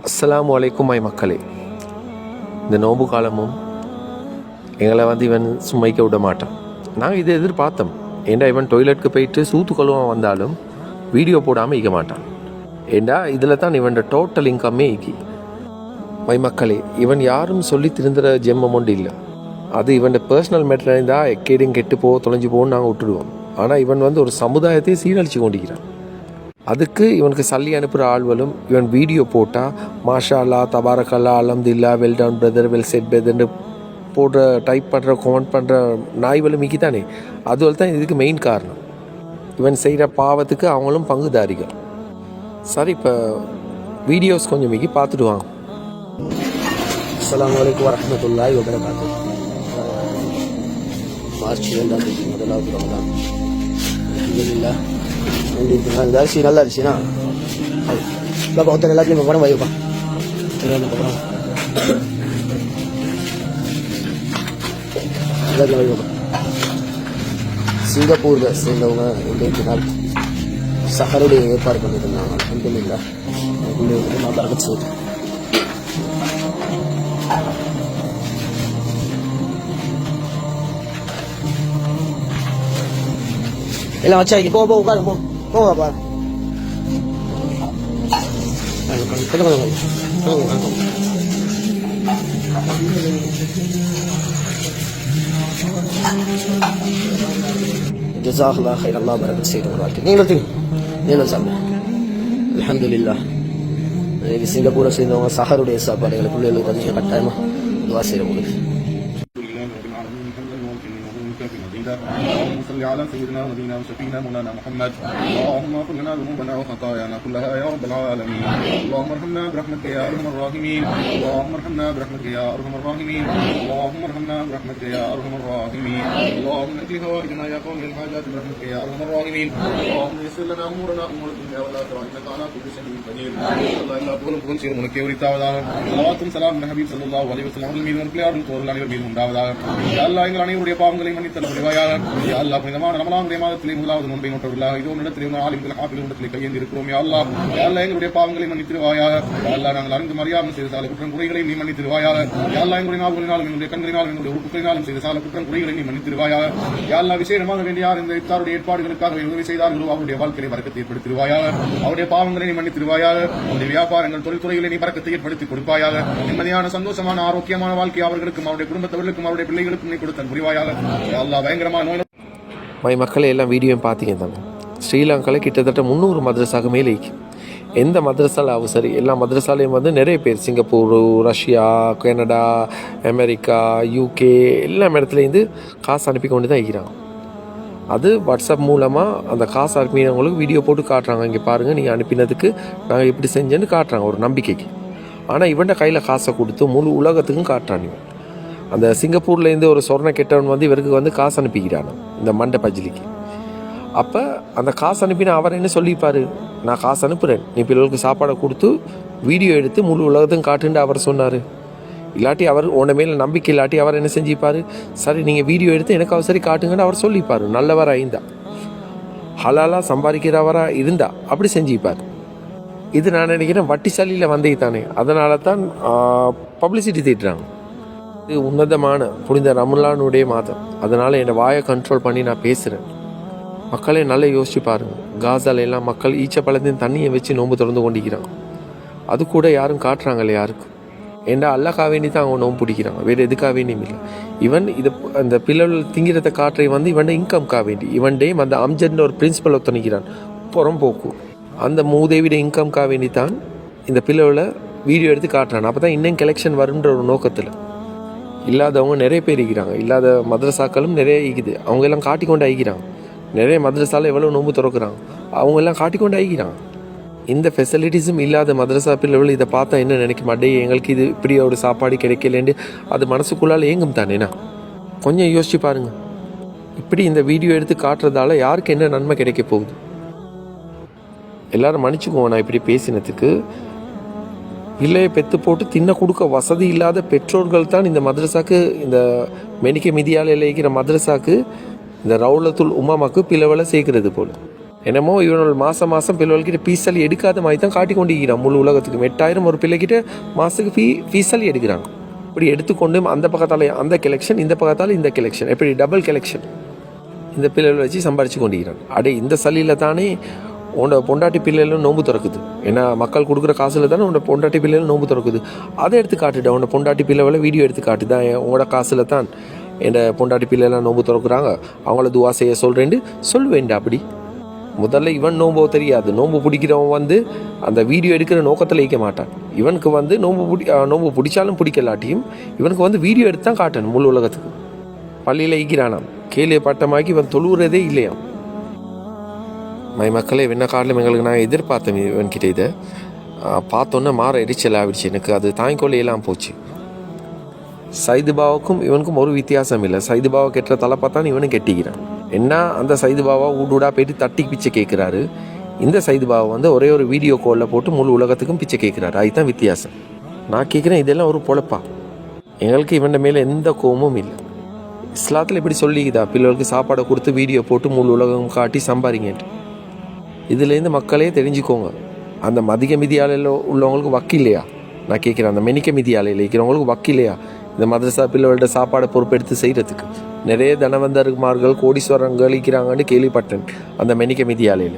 அஸ்ஸலாமு அலைக்கும் மக்களே. இந்த நோன்பு காலமும் எங்களை இவன் சும்மைக்க விட மாட்டான். நாங்கள் இதை எதிர்பார்த்தோம். ஏண்டா இவன் டொய்லெட்டுக்கு போயிட்டு சூத்து கழுவான் வந்தாலும் வீடியோ போடாமல் ஈக்க மாட்டான். ஏண்டா இதில் தான் இவன் டோட்டல் இன்கம்மே ஈக்கி. மக்களே, இவன் யாரும் சொல்லி திருந்துற ஜெம்மம் ஒன்று இல்லை. அது இவன் பர்சனல் மேட்டர் இருந்தால் எக்கேடும் கெட்டு தொலைஞ்சு போன்னு நாங்கள் விட்டுடுவோம். ஆனால் இவன் ஒரு சமுதாயத்தை சீரழித்து கொண்டிருக்கிறான். அதுக்கு இவனுக்கு சல்லி அனுப்புகிற ஆள்வலும் இவன் வீடியோ போட்டால் மாஷா அல்லா, தபாரக்கல்லா, அல்ஹம்துலில்லாஹ், well done brother, well said பிரதர்னு போடுற டைப் பண்ணுற கமெண்ட் பண்ணுற நாய்வலும் மிக்கி தானே. அதுவல் தான் இதுக்கு மெயின் காரணம். இவன் செய்கிற பாவத்துக்கு அவங்களும் பங்குதாரிகள். சரி, இப்போ வீடியோஸ் கொஞ்சம் மிக்கி பார்த்துடுவாங்க. அஸ்ஸலாமு அலைக்கும் வரஹ்மத்துல்லாஹி வபரகாத்துஹு. மார்ச் 2 முதலாவது ரமலான். அல்ஹம்துலில்லாஹ். இந்த அரிசி நல்ல அரிசினா பாப்பா ஒருத்தர் எல்லாத்தையும் படம் வைப்பா. எல்லாத்தையும் வைப்பா. சிங்கப்பூரில் சேர்ந்தவங்க இன்றைக்கு நாள் சஹருடைய ஏற்பாடு பண்ணியிருந்தாங்க. அல்ஹம்துலில்லாஹ். நான் பரக்கத் செய்தேன். எல்லாம் வச்சா போ உட்காரு போப்பா. ஜஸாக்கல்லாஹ் கைர். அல்லாஹ் பரக்கத் செய்யட்டும். வாழ்க்கை நீங்களும் சாப்பிடுங்க. அல்ஹம்துலில்லாஹ். இன்னைக்கு சிங்கப்பூரை சேர்ந்தவங்க சஹருடைய சாப்பாடுகளை பிள்ளைகளுக்கு அதிகம் கட்டாயமா துவா செய்யறவங்களுக்கு. اللهم صل على سيدنا ونبينا وشفينا مولانا محمد. اللهم اغفر لنا ذنوبنا وخطايانا كلها يا رب العالمين. اللهم ارحمنا برحمتك يا ارحم الراحمين. اللهم ارحمنا برحمتك يا ارحم الراحمين. اللهم ارحمنا برحمتك يا ارحم الراحمين. اللهم اجل هوائجنا يا قوم الحاجات برحمتك يا ارحم الراحمين. اللهم يسر لنا امورنا امور الدنيا والاخره انك على كل شيء قدير. الله الا புகழும் புகழ்ச்சியும் உனக்கே உரித்தாவதாக. ஸலவாத்தும் ஸலாம் நபி ஸல்லல்லாஹு அலைஹி வஸல்லம் அவர்கள் மீது உனக்கு யாரும் தோறல் அனைவர் மீது உண்டாவதாக. யா அல்லாஹ், எங்கள் அனைவருடைய பாவங்களை மன்னித்தல் புரிவாயாக. யா அல்லாஹ், புனிதமான ரமலானுடைய மாதத்திலே முதலாவது நோன்பை நோட்டவர்களாக இதோ இடத்திலே ஆலிம்கள் ஹாஃபில் இடத்திலே கையேந்தி இருக்கிறோம். யா அல்லாஹ், யா அல்லாஹ், எங்களுடைய பாவங்களை மன்னித்திருவாயாக. யா அல்லாஹ், நாங்கள் அறிந்து மறியாமல் செய்த சால குற்றம் குறைகளை நீ மன்னித்திருவாயாக. யா அல்லாஹ், எங்களுடைய நாவுகளினாலும் எங்களுடைய கண்களினாலும் எங்களுடைய உறுப்புகளினாலும் செய்த சால குற்றம் குறைகளை நீ மன்னித்திருவாயாக. யா அல்லாஹ், விசேஷமாக வேண்டிய யார் இந்த இஃப்தாருடைய ஏற்பாடுகளுக்காக உதவி செய்தார்களோ அவருடைய வாழ்க்கையை பரக்கத்தை ஏற்படுத்திடுவாயாக. அவருடைய பாவங்களை நீ மன்னித்திருவாயாக. அவருடைய வியாபாரங்கள் தொழில்துறைகளை நீ பரக்கத்தை ஏற்படுத்தி கொடுப்பாயாக. நிம்மதியான சந்தோஷமான ஆரோக்கியமான வாழ்க்கை அவர்களுக்கும் அவருடைய குடும்பத்தவர்களுக்கும் அவருடைய பிள்ளைகளுக்கும் நீ கொடுத்த புரிவாயாக. யா அல்லாஹ், பயங்கரமான நோய் மக்களை எல்லாம் வீடியோவும் பார்த்தீங்க தானே. ஸ்ரீலங்காவில் கிட்டத்தட்ட 300 மദ്രസാக்கு மேலே இருக்கு. எந்த மദ്രസാலும் சரி, எல்லா மദ്രസാலையும் நிறைய பேர் Singapore, Russia, Canada, America, UK எல்லா இடத்துலேருந்து காசு அனுப்பி கொண்டு தான் இருக்கிறாங்க. அது வாட்ஸ்அப் மூலமாக அந்த காசு அனுப்பினவங்களுக்கு வீடியோ போட்டு காட்டுறாங்க. இங்கே பாருங்கள், நீங்கள் அனுப்பினதுக்கு நாங்கள் இப்படி செஞ்சேன்னு காட்டுறாங்க ஒரு நம்பிக்கைக்கு. ஆனால் இவன்ட கையில் காசை கொடுத்து முழு உலகத்துக்கும் காட்டுறான். இவன் அந்த சிங்கப்பூர்லேருந்து ஒரு சொர்ண கெட்டவன் இவருக்கு காசு அனுப்பிக்கிறான் இந்த மண்டை பஜ்லிக்கு. அப்போ அந்த காசு அனுப்பினா அவர் என்ன சொல்லிப்பார், நான் காசு அனுப்புகிறேன், நீ பிள்ளைகளுக்கு சாப்பாடை கொடுத்து வீடியோ எடுத்து முழு உலகத்துக்கும் காட்டுன்னு அவர் சொன்னார். இல்லாட்டி அவர் உன்ன மேலே நம்பிக்கை இல்லாட்டி அவர் என்ன செஞ்சுப்பார், சரி நீங்கள் வீடியோ எடுத்து எனக்கு அவசரி காட்டுங்கன்னு அவர் சொல்லிப்பார். நல்லவராக இருந்தா, ஹலாலாக சம்பாதிக்கிறவராக இருந்தா அப்படி செஞ்சுப்பார். இது நான் நினைக்கிறேன் வட்டி சல்லியில் வந்தே தானே, அதனால தான் பப்ளிசிட்டி தீட்டுறாங்க. இது உன்னதமான புனித ரமலானுடைய மாதம். அதனால் என்னை வாயை கண்ட்ரோல் பண்ணி நான் பேசுகிறேன். மக்களே நல்லா யோசிச்சு பாருங்கள். காசால எல்லாம் மக்கள் ஈச்ச பழத்தையும் தண்ணியை வச்சு நோன்பு திறந்து கொண்டிருக்கிறாங்க. அது கூட யாரும் காட்டுறாங்கல்ல யாருக்கும். ஏண்டா அல்லாஹ்க்காக வேண்டி தான் அவங்க நோன்பு பிடிக்கிறாங்க, வேறு எதுக்காக வேண்டியும் இல்லை. இவன் இது அந்த பிள்ளைகள் திங்கிறத காட்டுறை இவன் இன்கம்காக வேண்டி. இவன்டே அந்த அம்ஜட்னு ஒரு பிரின்சிபல் ஒத்தனிக்கிறான், புறம்போக்கு. அந்த மூதேவிட இன்கம்காக வேண்டி தான் இந்த பிள்ளைகளை வீடியோ எடுத்து காட்டுறான். அப்போ தான் இன்னும் கலெக்ஷன் வருன்ற ஒரு நோக்கத்தில். இல்லாதவங்க நிறைய பேர் இருக்கிறாங்க, இல்லாத மദ്രസാக்களும் நிறைய இருக்குது. அவங்க எல்லாம் காட்டிக்கொண்டு ஆகிக்கிறாங்க. நிறைய மദ്രസാல எவ்வளோ நோன்பு திறக்கிறாங்க, அவங்க எல்லாம் காட்டிக்கொண்டு ஆகிக்கிறாங்க. இந்த ஃபெசிலிட்டிஸும் இல்லாத மദ്രസാ பிள்ளைகள் இதை பார்த்தா என்ன நினைக்க மாட்டே, எங்களுக்கு இது இப்படி ஒரு சாப்பாடு கிடைக்கலேண்டு அது மனசுக்குள்ளால் ஏங்கும் தானேண்ணா. கொஞ்சம் யோசிச்சு பாருங்கள். இப்படி இந்த வீடியோ எடுத்து காட்டுறதால யாருக்கு என்ன நன்மை கிடைக்க போகுது? எல்லாரும் மன்னிச்சுக்குவோம் நான் இப்படி பேசினதுக்கு. பிள்ளையை பெற்று போட்டு தின்ன கொடுக்க வசதி இல்லாத பெற்றோர்கள் தான் இந்த மദ്രസാக்கு, இந்த மெனிக்க மிதியால் இருக்கிற மദ്രസാக்கு, இந்த ரவுலத்துல் உமாமாக்கு பிளவலை சேர்க்கிறது போல். என்னமோ இவனோட மாதம் பிள்ளைகிட்ட ஃபீஸலி எடுக்காத மாதிரி தான் காட்டி கொண்டு இருக்கிறான் முழு உலகத்துக்கு. 8000 ஒரு பிள்ளைகிட்ட மாதத்துக்கு ஃபீஸலி எடுக்கிறாங்க. இப்படி எடுத்துக்கொண்டு அந்த பக்கத்தால் அந்த கலெக்ஷன், இந்த பக்கத்தால் இந்த கலெக்ஷன், எப்படி டபுள் கலெக்ஷன் இந்த பிள்ளைகளை வச்சு சம்பாரித்து கொண்டிருக்கிறான். அடே இந்த சல்லியில் தானே உன்னோட பொண்டாட்டி பிள்ளைகளும் நோன்பு திறக்குது. ஏன்னா மக்கள் கொடுக்குற காசில் தானே உன்னோட பொண்டாட்டி பிள்ளைகளும் நோன்பு திறக்குது. அதை எடுத்து காட்டுட்டேன். உன்னோட பொண்டாட்டி பிள்ளைகளை வீடியோ எடுத்து காட்டுதான் உங்களோட காசில் தான் என் பொண்டாட்டி பிள்ளைலாம் நோன்பு திறக்குறாங்க, அவங்கள துவா செய்ய சொல்கிறேன்ட்டு சொல்லுவேன்டா. அப்படி முதல்ல இவன் நோம்போ தெரியாது. நோம்பு பிடிக்கிறவன் வந்து அந்த வீடியோ எடுக்கிற நோக்கத்தில் வைக்க மாட்டான். இவனுக்கு வந்து நோம்பு பிடிச்சாலும் பிடிக்கலாட்டியும் இவனுக்கு வந்து வீடியோ எடுத்து தான் காட்டணும் முழு உலகத்துக்கு. பள்ளியில் ஈக்கிறானாம், கேலியை பட்டமாக்கி இவன் தொழுகிறதே இல்லையாம். மக்களே வெண்ண காட்டிலும் எங்களுக்கு நான் எதிர்பார்த்தேன் இவன்கிட்ட. இதை பார்த்தோன்னே மாற எரிச்சல் ஆகிடுச்சு எனக்கு. அது தாய்க்கொள்ளையெல்லாம் போச்சு. சைதுபாவுக்கும் இவனுக்கும் ஒரு வித்தியாசம் இல்லை. சைதுபாவை கெட்டுற தலை பார்த்தான் இவனும் கெட்டிக்கிறான். என்ன அந்த சைதுபாவா ஊடா போயிட்டு தட்டி பிச்சை கேட்குறாரு. இந்த சைதுபாவை வந்து ஒரே ஒரு வீடியோ காலில் போட்டு முழு உலகத்துக்கும் பிச்சை கேட்குறாரு. அதுதான் வித்தியாசம். நான் கேட்குறேன், இதெல்லாம் ஒரு பொழப்பா? எங்களுக்கு இவன் மேலே எந்த கோபமும் இல்லை. இஸ்லாத்தில் இப்படி சொல்லிக்குதா, பிள்ளைகளுக்கு சாப்பாடை கொடுத்து வீடியோ போட்டு முழு உலகம் காட்டி சம்பாதிங்கன்ட்டு. இதுலேருந்து மக்களே தெரிஞ்சுக்கோங்க, அந்த மதிக மிதியாலையில் உள்ளவங்களுக்கு வக்கில்லையா? நான் கேட்குறேன், அந்த மெனிக்க மிதியாலையில் இருக்கிறவங்களுக்கு வக்கில்லையா இந்த மதரசா பிள்ளைகளோட சாப்பாடை பொறுப்பெடுத்து செய்கிறதுக்கு? நிறைய தனவந்தர்மார்கள் கோடீஸ்வரங்கள் இருக்கிறாங்கன்னு கேள்விப்பட்டேன் அந்த மெனிக்க மிதியாலையில்.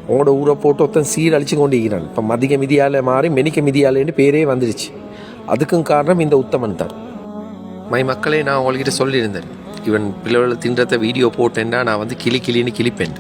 உங்களோட ஊரை போட்டு ஒருத்தன் சீரழிச்சு கொண்டு இருக்கிறான். இப்போ மதிக மிதியாலை மாறி மெனிக்க மிதியாலைன்னு பேரே வந்துடுச்சு. அதுக்கும் காரணம் இந்த உத்தமன் தான். மக்களே, நான் உங்கள்கிட்ட சொல்லியிருந்தேன், இவன் பிள்ளைகளை தின்றத வீடியோ போட்டேன்னா நான் வந்து கிளின்னு கிளிப்பேன்.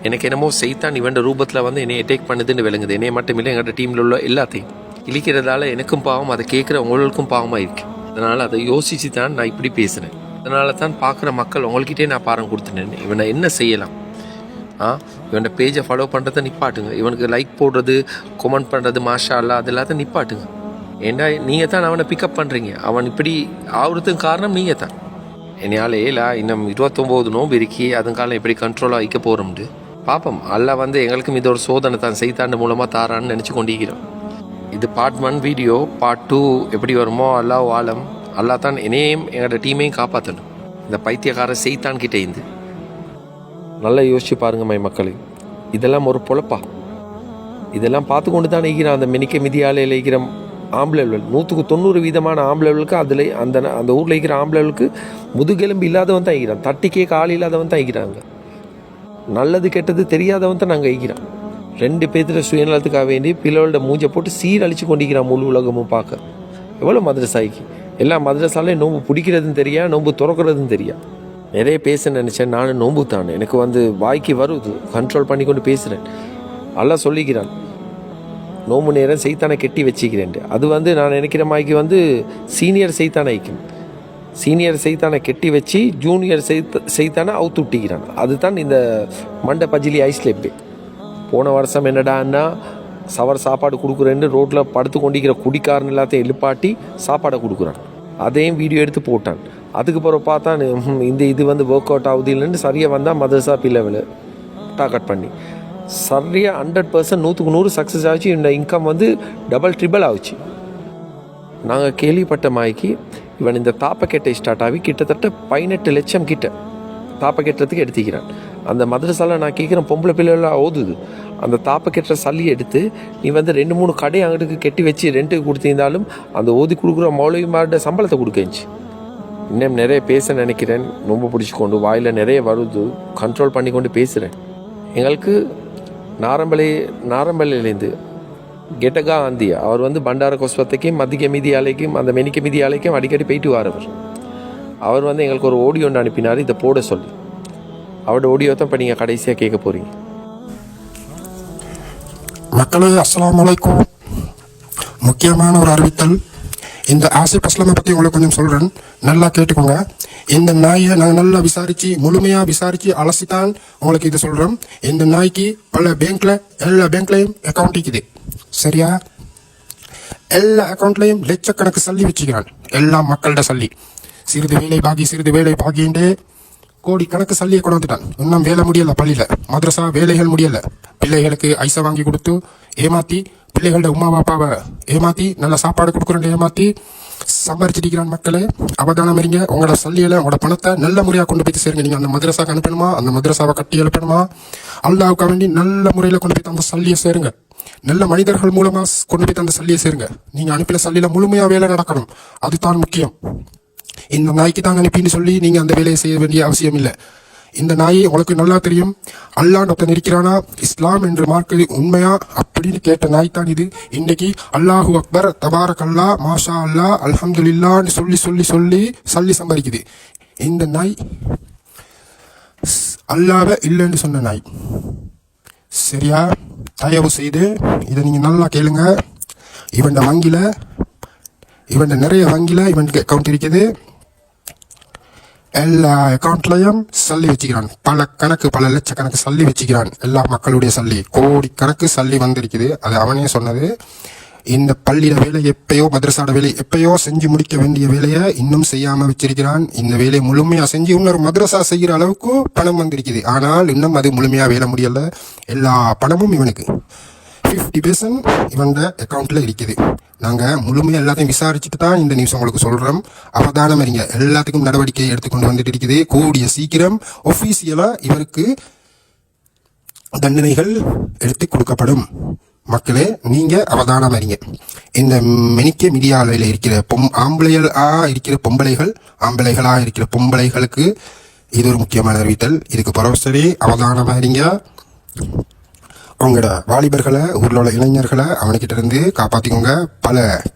எனக்கு என்னமோ செய்தான் இவன் ரூபத்தில் வந்து என்னை அட்டாக் பண்ணுதுன்னு விளங்குது. என்னைய மட்டும் இல்லை, எங்களோட டீமில் உள்ள எல்லாத்தையும் கிழிக்கிறதால எனக்கும் பாவம், அதை கேட்குற உங்களுக்கும் பாவமாக இருக்கு. அதனால் அதை யோசித்து தான் நான் இப்படி பேசுகிறேன். அதனால தான் பார்க்குற மக்கள் உங்கள்கிட்டே நான் பாரம் கொடுத்துட்டேன். இவனை என்ன செய்யலாம்? இவனோட பேஜை ஃபாலோ பண்ணுறதை நிப்பாட்டுங்க. இவனுக்கு லைக் போடுறது, கமெண்ட் பண்ணுறது, மாஷா அல்லா, அது எல்லாத்தையும் நிப்பாட்டுங்க. ஏன்னா நீங்கள் தான் அவனை பிக்கப் பண்ணுறீங்க. அவன் இப்படி ஆகுறதுக்கு காரணம் நீங்கள் தான். என்னால் இன்னும் 29 நோம்பு இருக்கி அதுக்காலம் எப்படி கண்ட்ரோலாக வைக்க போகிறோம்ட்டு பார்ப்போம். அல்லா வந்து எங்களுக்கும் இது ஒரு சோதனை தான் செய்தாண்டு மூலமாக தாரான்னு நினச்சி கொண்டிருக்கிறோம். இது பார்ட் 1 வீடியோ. பார்ட் 2 எப்படி வருமோ அல்லாஹ் ஆலம். அல்லா தான் என்னையும் எங்களோட டீமையும் காப்பாற்றணும் இந்த பைத்தியக்கார செய்தான் கிட்டே இருந்து. நல்லா யோசிச்சு பாருங்க மக்களே, இதெல்லாம் ஒரு பொழப்பா? இதெல்லாம் பார்த்து கொண்டு தான் இருக்கிறான் அந்த மெனிக்க மிதியாலையில் இருக்கிற ஆம்பளைகள். 190% ஆம்பளைகளுக்கு அதில் அந்த ஊரில் இருக்கிற ஆம்பளைகளுக்கு முதுகெலும்பு இல்லாதவன் தான் இருக்கிறான். தட்டிக்கே கால் இல்லாதவன் தான் இருக்கிறாங்க. நல்லது கெட்டது தெரியாதவன் தான் நாங்கள் இருக்கிறான். 2 பேர்த்துல சுயநலத்துக்காக வேண்டி பிள்ளைகளோட மூஞ்சை போட்டு சீரழிச்சு கொண்டிருக்கிறான் முழு உலகமும். பார்க்க எவ்வளோ மதரசாய்க்கு எல்லா மதரசாலையும் நோம்பு பிடிக்கிறதுன்னு தெரியா, நோம்பு திறக்கிறதுன்னு தெரியா. நிறைய பேச நினச்சேன் நானும். நோம்பு தானே எனக்கு வந்து வாய்க்கு வருது, கண்ட்ரோல் பண்ணி கொண்டு பேசுகிறேன். எல்லாம் சொல்லிக்கிறான், நோம்பு நேரம் செய்தானை கெட்டி வச்சுக்கிறேன். அது வந்து நான் நினைக்கிற மாதிரிக்கு வந்து சீனியர் செய்தானை ஐக்கும். சீனியர் செய்தானை கெட்டி வச்சு ஜூனியர் செய்தானை அவுத்து விட்டிக்கிறான். அதுதான் இந்த மண்டை பஜிலி ஐஸ்லேப்பே. போன வருஷம் என்னடான்னா சவர் சாப்பாடு கொடுக்குறேன்னு ரோட்டில் படுத்து கொண்டிருக்கிற குடிக்காரன் எல்லாத்தையும் எழுப்பாட்டி சாப்பாடை கொடுக்குறான். அதையும் வீடியோ எடுத்து போட்டான். அதுக்கு பிறகு பார்த்தான் இது வந்து ஒர்க் அவுட் ஆகுது இல்லைன்னு சரியாக வந்தால் மதரசா பிள்ளைவில் டார்கெட் பண்ணி சரியாக 100% 100% சக்ஸஸ் ஆச்சு. இந்த இன்கம் வந்து டபுள் ட்ரிபிள் ஆச்சு. நாங்கள் கேள்விப்பட்ட மாய்க்கு இவன் இந்த தாப்பக்கெட்டை ஸ்டார்ட் ஆகி கிட்டத்தட்ட 18 லட்சம் கிட்ட தாப்பக்கெட்டுறதுக்கு எடுத்துக்கிறான். அந்த மதரசாவில் நான் கேட்குறேன், பொம்பளை பிள்ளைகளாக ஓதுது. அந்த தாப்பக்கெட்டுற சல்லியை எடுத்து நீ வந்து 2-3 கடை அங்கிட்டு கெட்டி வச்சு ரெண்ட்டுக்கு கொடுத்திருந்தாலும் அந்த ஓதி கொடுக்குற மௌலவிமாரோட சம்பளத்தை கொடுக்கச்சு. இன்னும் நிறைய பேச நினைக்கிறேன், ரொம்ப பிடிச்சிக்கொண்டு வாயில் நிறைய வருது, கண்ட்ரோல் பண்ணி கொண்டு பேசுகிறேன். எங்களுக்கு நாரம்பலையிலேருந்து கெட்டகா ஆந்தியா அவர் வந்து பண்டார கொஸ்வத்தைக்கும் மதிக்க மிதியாலைக்கும் அந்த மெனிக்க மிதியாலைக்கும் அடிக்கடி போயிட்டு வரவர். அவர் வந்து எங்களுக்கு ஒரு ஆடியோ ஒன்று அனுப்பினார் இதை போட சொல்லி. அவரோட ஆடியோ தான் இப்போ நீங்கள் கடைசியாக கேட்க போகிறீங்க. மக்களே, அஸ்ஸலாமு அலைக்கும். முக்கியமான ஒரு அறிவித்தல். இந்த ஆசிப் அஸ்லாமை பற்றி உங்களுக்கு கொஞ்சம் சொல்கிறேன், நல்லா கேட்டுக்கோங்க. இந்த நாயை நாங்கள் நல்லா முழுமையாக விசாரித்து அலசித்தான் உங்களுக்கு இது சொல்கிறோம். இந்த நாய்க்கு பல பேங்க்கில் எல்லா பேங்க்லையும் அக்கௌண்ட் இருக்குது, சரியா? எல்லா அக்கௌண்ட்லையும் லட்சக்கணக்கு சல்லி வச்சுக்கிறான். எல்லா மக்கள்கிட்ட சல்லி, சிறிது வேலை பாகின்றே கோடிக்கணக்கு சல்லியை கொண்டு வந்துட்டான். இன்னும் வேலை முடியலை, பள்ளியில் மதரசா வேலைகள் முடியலை. பிள்ளைகளுக்கு ஐஸை வாங்கி கொடுத்து ஏமாற்றி, பிள்ளைகளோட உமா பாப்பாவை ஏமாற்றி, நல்ல சாப்பாடு கொடுக்குறேன் ஏமாற்றி, சம்பாரிச்சிருக்கிறான். மக்களே அவதானம் இருங்க. உங்களோட சல்லியில உங்களோட பணத்தை நல்ல முறையாக கொண்டு போய் சேருங்க. நீங்க அந்த மதரசாவுக்கு அனுப்பணுமா, அந்த மதரசாவை கட்டி எழுப்பணுமா, அல்லாவுக்கு வேண்டி நல்ல முறையில் கொண்டு போய் அந்த சல்லியை சேருங்க. நல்ல மனிதர்கள் மூலமா கொண்டு போய் அந்த சல்லியை சேருங்க. நீங்க அனுப்பின சல்லியில முழுமையா வேலை நடக்கணும், அதுதான் முக்கியம். இந்த நாய்க்கு தாங்க அனுப்பின்னு சொல்லி நீங்க அந்த வேலையை செய்ய வேண்டிய அவசியம் இல்லை. இந்த நாயை உங்களுக்கு நல்லா தெரியும். அல்லாஹ் ஒருத்தன் இருக்கிறானா, இஸ்லாம் என்று மார்க்கு உண்மையா அப்படின்னு கேட்ட நாய் தான் இது. இன்னைக்கு அல்லாஹு அக்பர், தபாரக் அல்லா, மாஷா அல்லா, அல்ஹம்துலில்லான்னு சொல்லி சொல்லி சொல்லி சல்லி சம்பாதிக்குது. இந்த நாய் அல்லாஹ்வை இல்லைன்னு சொன்ன நாய். சரியா? தயவு செய்து இதை நீங்க நல்லா கேளுங்க. இவன் நிறைய வங்கியில இவனுக்கு அக்கௌண்ட் இருக்குது. எல்லா அக்கௌண்ட்லயும் சல்லி வச்சுக்கிறான். பல லட்சக்கணக்கு சல்லி வச்சுக்கிறான். எல்லா மக்களுடைய சல்லி, கோடிக்கணக்கு சல்லி வந்திருக்குது. அது அவனே சொன்னது. இந்த பள்ளியில வேலை எப்பயோ, மதரசாட வேலை எப்பயோ செஞ்சு முடிக்க வேண்டிய வேலையை இன்னும் செய்யாம வச்சிருக்கிறான். இந்த வேலையை முழுமையா செஞ்சு இன்னொரு மதரசா செய்யற அளவுக்கு பணம் வந்திருக்குது. ஆனால் இன்னும் அது முழுமையா வேலை முடியல. எல்லா பணமும் இவனுக்கு 50% இவன் அக்கௌண்ட்ல இருக்குது. நாங்க முழுமையா எல்லாத்தையும் விசாரிச்சுட்டு தான் இந்த நியூஸ் உங்களுக்கு சொல்றோம். அவதானம் இருங்க. எல்லாத்துக்கும் நடவடிக்கை எடுத்துக்கொண்டு வந்துட்டு இருக்குது. கூடிய சீக்கிரம் ஒபிஷியலா இவருக்கு தண்டனைகள் எடுத்து கொடுக்கப்படும். மக்களே நீங்க அவதானம் அறிங்க. இந்த மெனிக்க மீடியாவில் இருக்கிற ஆம்பளைகளா இருக்கிற பொம்பளைகளுக்கு இது ஒரு முக்கியமான அறிவித்தல். இதுக்கு பரவசரி அவதானம் அறிங்க. உங்களோட வாலிபர்களை, ஊர்ல உள்ள இளைஞர்களை அவனுக்கிட்ட இருந்து காப்பாத்திக்கோங்க. பல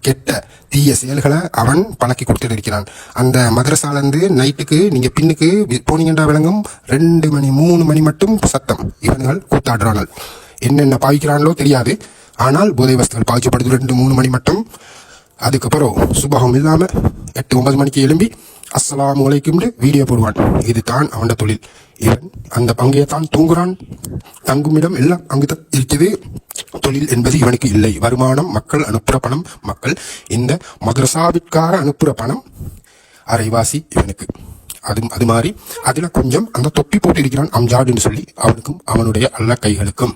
கெட்ட தீய செயல்களை அவன் பழக்கி கொடுத்துட்டு இருக்கிறான். அந்த மதரசால இருந்து நைட்டுக்கு நீங்க பின்னுக்கு போனீங்கன்றா விளங்கும். 2 மணி 3 மணி மட்டும் சத்தம். இவன்கள் கூத்தாடுறார்கள். என்னென்ன பாவிக்கிறாங்களோ தெரியாது. ஆனால் போதை வஸ்துகள் பாவிக்கப்படுது 2-3 மணி மட்டும். அதுக்கப்புறம் சுபகம் இல்லாம 8-9 மணிக்கு எழும்பி அஸ்ஸலாமு அலைக்கும் வீடியோ போடுவான். இதுதான் அவனோட தொழில். இவன் அந்த பங்கையை தான் தூங்குறான். தங்குமிடம் எல்லாம் அங்குதான் இருக்குது. தொழில் என்பது இவனுக்கு இல்லை. வருமானம், மக்கள் அனுப்புற பணம், மக்கள் இந்த மதரசாவிற்காக அனுப்புற பணம் அரைவாசி இவனுக்கு. அது மாதிரி அதுல கொஞ்சம் அந்த தொப்பி போட்டு இருக்கிறான் அம்ஜாடுன்னு சொல்லி அவனுக்கும் அவனுடைய அல்ல கைகளுக்கும்.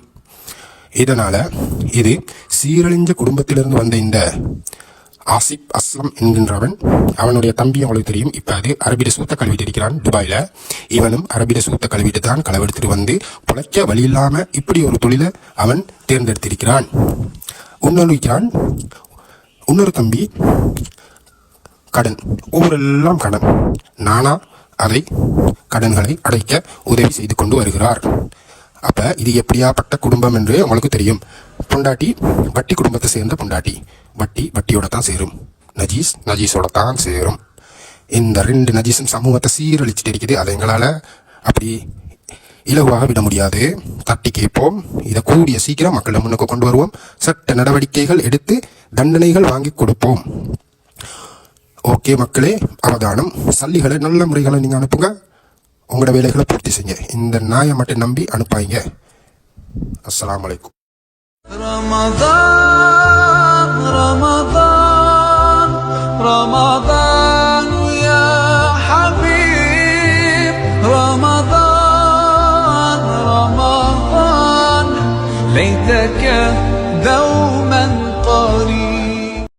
இதனால இது சீரழிஞ்ச குடும்பத்திலிருந்து வந்த இந்த ஆசிப் அஸ்லம் என்கின்றவன், அவனுடைய தம்பி அவங்களுக்கு தெரியும். இப்ப அது அரபிட சூத்த கழுவிட்டு இருக்கிறான் துபாயில. இவனும் அரபிட சூத்த கழுவிட்டு தான் களவெடுத்துட்டு வந்து புழைக்க வழி இல்லாம இப்படி ஒரு தொழிலை அவன் தேர்ந்தெடுத்திருக்கிறான். இன்னொரு தம்பி கடன், ஊரெல்லாம் கடன். நானா அதை கடன்களை அடைக்க உதவி செய்து கொண்டு வருகிறார். அப்ப இது எப்படியாப்பட்ட குடும்பம் என்று உங்களுக்கு தெரியும். பொண்டாட்டி வட்டி குடும்பத்தை சேர்ந்த பொண்டாட்டி. வட்டியோட தான் சேரும். நஜீஸோட தான் சேரும். இந்த 2 நஜீஸும் சமூகத்தை சீரழிச்சுட்டு இருக்குது. அதை எங்களால அப்படி இலகுவாக விட முடியாது. தட்டி கேட்போம். இதை கூடிய சீக்கிரம் மக்களை முன்னுக்கு கொண்டு வருவோம். சட்ட நடவடிக்கைகள் எடுத்து தண்டனைகள் வாங்கி கொடுப்போம். ஓகே மக்களே, அவதானம். சல்லிகளை நல்ல முறைகளை நீங்க அனுப்புங்க. உங்களோட வேலைகளை பூர்த்தி செய்யுங்க. இந்த நாயை மட்டும் நம்பி அனுப்பாங்க. அஸ்ஸலாமு அலைக்கும். رمضان يا حبيب رمضان ليتك دوما